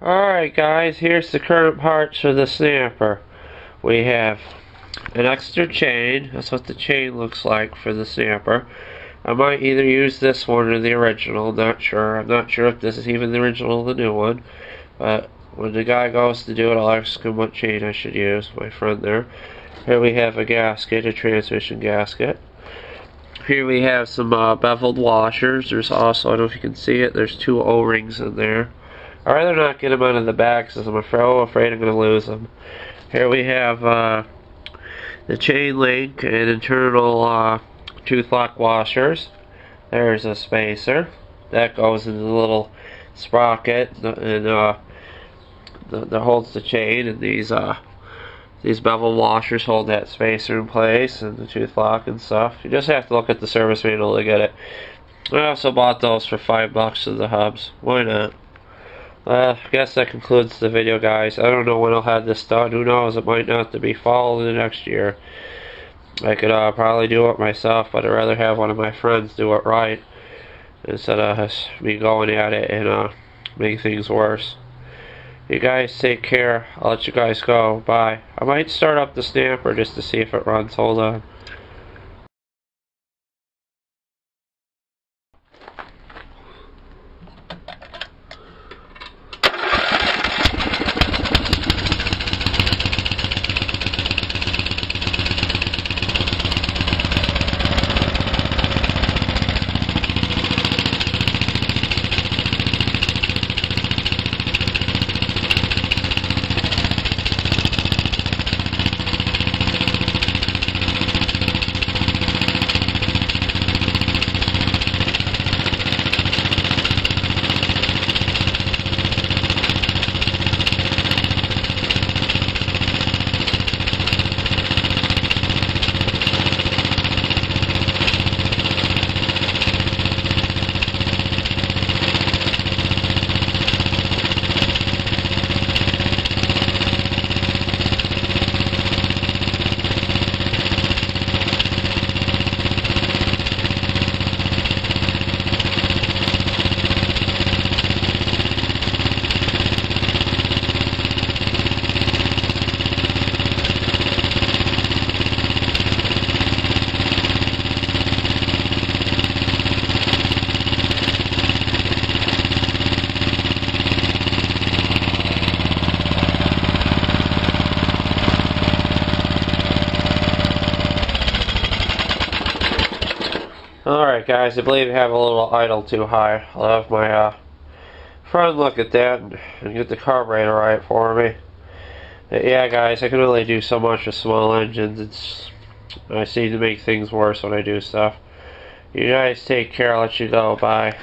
Alright guys, here's the current parts for the snapper. We have an extra chain. That's what the chain looks like for the snapper. I might either use this one or the original, not sure. I'm not sure if this is even the original or the new one. But when the guy goes to do it, I'll ask him what chain I should use, my friend there. Here we have a gasket, a transmission gasket. Here we have some beveled washers. There's also, I don't know if you can see it, there's two O-rings in there. I'd rather not get them out of the bag because I'm afraid I'm going to lose them. Here we have the chain link and internal tooth lock washers. There's a spacer. That goes in the little sprocket and that holds the chain, and these bevel washers hold that spacer in place and the tooth lock and stuff. You just have to look at the service manual to get it. I also bought those for $5 to the hubs. Why not? I guess that concludes the video, guys. I don't know when I'll have this done. Who knows? It might not be fall in the next year. I could probably do it myself, but I'd rather have one of my friends do it right instead of me going at it and make things worse. You guys take care. I'll let you guys go. Bye. I might start up the snapper just to see if it runs. Hold on. Alright guys, I believe I have a little idle too high. I'll have my friend look at that and get the carburetor right for me. But yeah guys, I can only do so much with small engines. I seem to make things worse when I do stuff. You guys take care, I'll let you go, bye.